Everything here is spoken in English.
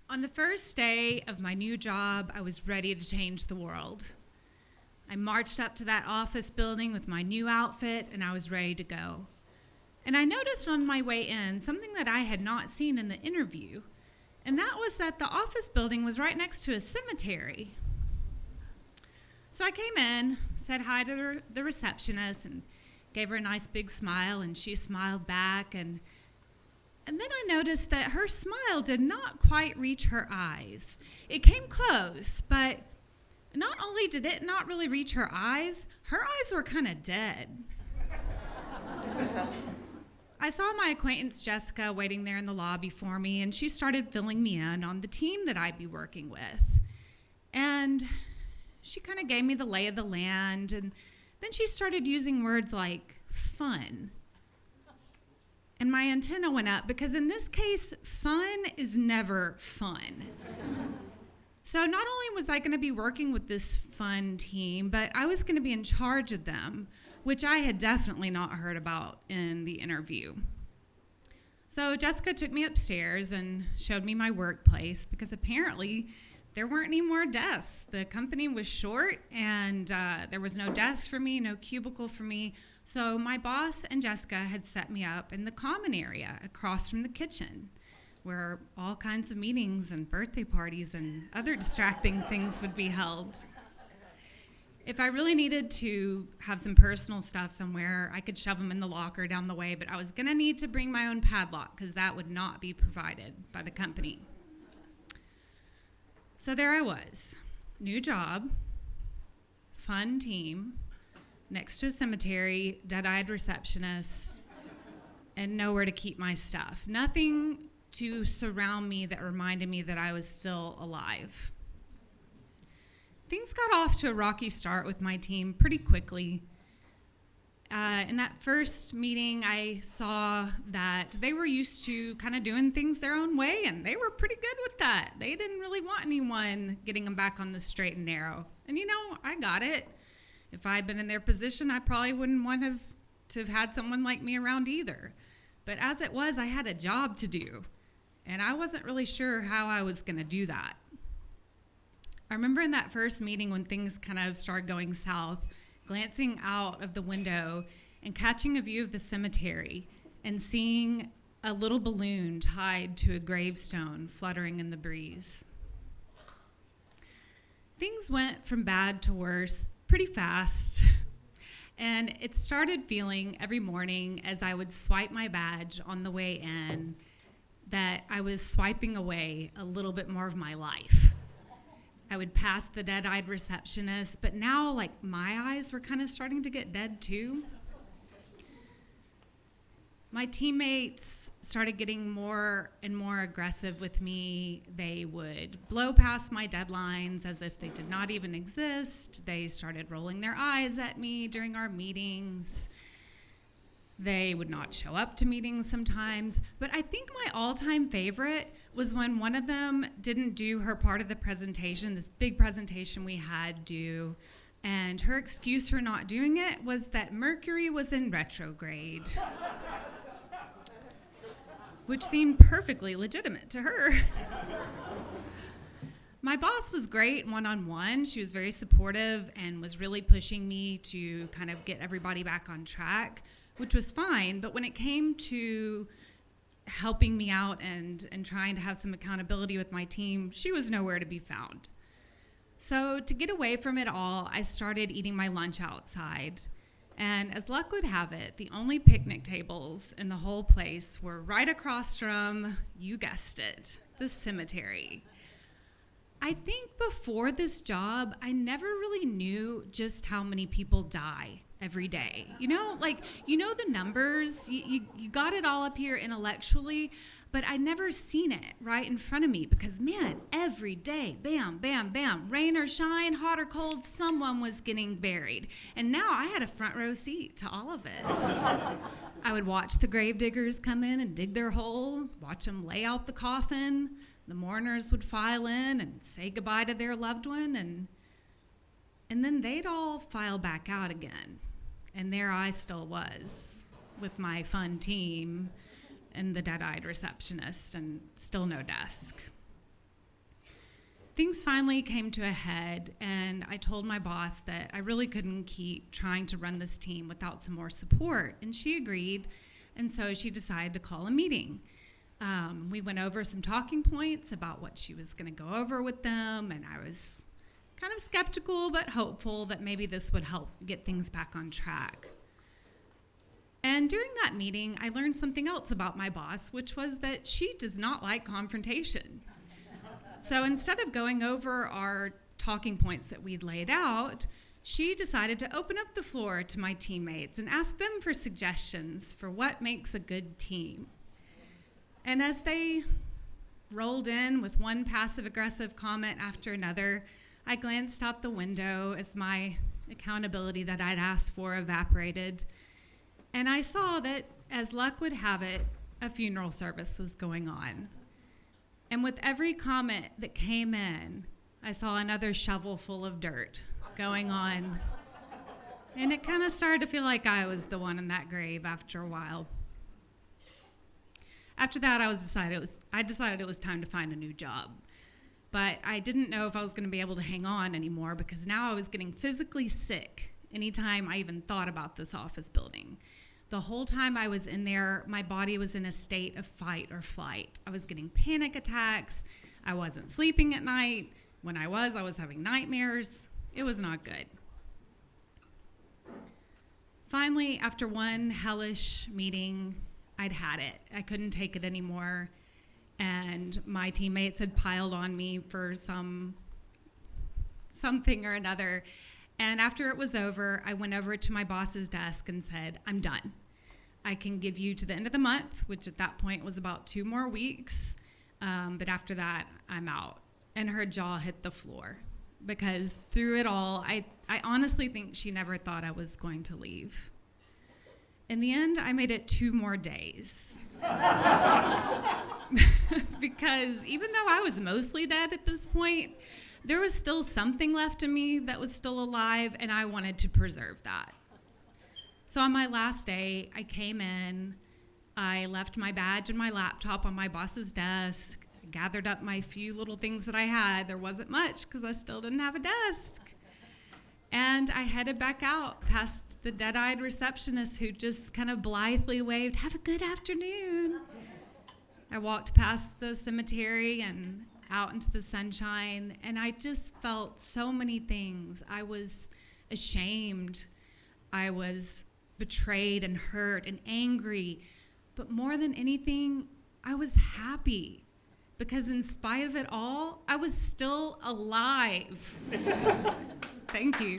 On the first day of my new job, I was ready to change the world. I marched up to that office building with my new outfit, and I was ready to go. And I noticed on my way in something that I had not seen in the interview, and that was that the office building was right next to a cemetery. So I came in, said hi to the receptionist, and gave her a nice big smile, and she smiled back, and then I noticed that her smile did not quite reach her eyes. It came close, but not only did it not really reach her eyes were kind of dead. I saw my acquaintance Jessica waiting there in the lobby for me, and she started filling me in on the team that I'd be working with. And she kind of gave me the lay of the land, and then she started using words like fun. And my antenna went up because in this case, fun is never fun. So not only was I going to be working with this fun team, but I was going to be in charge of them, which I had definitely not heard about in the interview. So Jessica took me upstairs and showed me my workplace because apparently there weren't any more desks. The company was short and there was no desk for me, no cubicle for me. So my boss and Jessica had set me up in the common area across from the kitchen where all kinds of meetings and birthday parties and other distracting things would be held. If I really needed to have some personal stuff somewhere, I could shove them in the locker down the way, but I was going to need to bring my own padlock because that would not be provided by the company. So there I was, new job, fun team, next to a cemetery, dead-eyed receptionist, and nowhere to keep my stuff. Nothing to surround me that reminded me that I was still alive. Things got off to a rocky start with my team pretty quickly. In that first meeting, I saw that they were used to kind of doing things their own way, and they were pretty good with that. They didn't really want anyone getting them back on the straight and narrow. And I got it. If I'd been in their position, I probably wouldn't want to have had someone like me around either. But as it was, I had a job to do, and I wasn't really sure how I was going to do that. I remember in that first meeting when things kind of started going south, glancing out of the window and catching a view of the cemetery and seeing a little balloon tied to a gravestone fluttering in the breeze. Things went from bad to worse pretty fast, and it started feeling every morning as I would swipe my badge on the way in that I was swiping away a little bit more of my life. I would pass the dead-eyed receptionist, but now, my eyes were kind of starting to get dead, too. My teammates started getting more and more aggressive with me. They would blow past my deadlines as if they did not even exist. They started rolling their eyes at me during our meetings. They would not show up to meetings sometimes. But I think my all-time favorite was when one of them didn't do her part of the presentation, this big presentation we had due, and her excuse for not doing it was that Mercury was in retrograde, which seemed perfectly legitimate to her. My boss was great one-on-one. She was very supportive and was really pushing me to kind of get everybody back on track, which was fine. But when it came to helping me out and trying to have some accountability with my team, she was nowhere to be found. So to get away from it all, I started eating my lunch outside. And as luck would have it, the only picnic tables in the whole place were right across from, you guessed it, the cemetery. I think before this job, I never really knew just how many people die every day. The numbers, you got it all up here intellectually, but I'd never seen it right in front of me because, man, every day, bam, bam, bam, rain or shine, hot or cold, someone was getting buried. And now I had a front row seat to all of it. I would watch the grave diggers come in and dig their hole, watch them lay out the coffin. The mourners would file in and say goodbye to their loved one, and then they'd all file back out again. And there I still was with my fun team and the dead-eyed receptionist and still no desk. things finally came to a head, and I told my boss that I really couldn't keep trying to run this team without some more support, and she agreed, and so she decided to call a meeting. We went over some talking points about what she was going to go over with them, and I was kind of skeptical but hopeful that maybe this would help get things back on track. And during that meeting, I learned something else about my boss, which was that she does not like confrontation. So instead of going over our talking points that we'd laid out, she decided to open up the floor to my teammates and ask them for suggestions for what makes a good team. And as they rolled in with one passive-aggressive comment after another, I glanced out the window as my accountability that I'd asked for evaporated. And I saw that, as luck would have it, a funeral service was going on. And with every comment that came in, I saw another shovel full of dirt going on. And it kind of started to feel like I was the one in that grave after a while. After that, I decided it was time to find a new job. But I didn't know if I was going to be able to hang on anymore, because now I was getting physically sick anytime I even thought about this office building. The whole time I was in there, my body was in a state of fight or flight. I was getting panic attacks. I wasn't sleeping at night. When I was having nightmares. It was not good. Finally, after one hellish meeting, I'd had it. I couldn't take it anymore. And my teammates had piled on me for something or another. And after it was over, I went over to my boss's desk and said, I'm done. I can give you to the end of the month, which at that point was about 2 more weeks. But after that, I'm out. And her jaw hit the floor, because through it all, I honestly think she never thought I was going to leave. In the end, I made it 2 more days. Because even though I was mostly dead at this point, there was still something left in me that was still alive, and I wanted to preserve that. So on my last day, I came in, I left my badge and my laptop on my boss's desk, gathered up my few little things that I had. There wasn't much, because I still didn't have a desk. And I headed back out past the dead-eyed receptionist who just kind of blithely waved, "Have a good afternoon." I walked past the cemetery and out into the sunshine, and I just felt so many things. I was ashamed. I was betrayed and hurt and angry. But more than anything, I was happy, because in spite of it all, I was still alive. Thank you.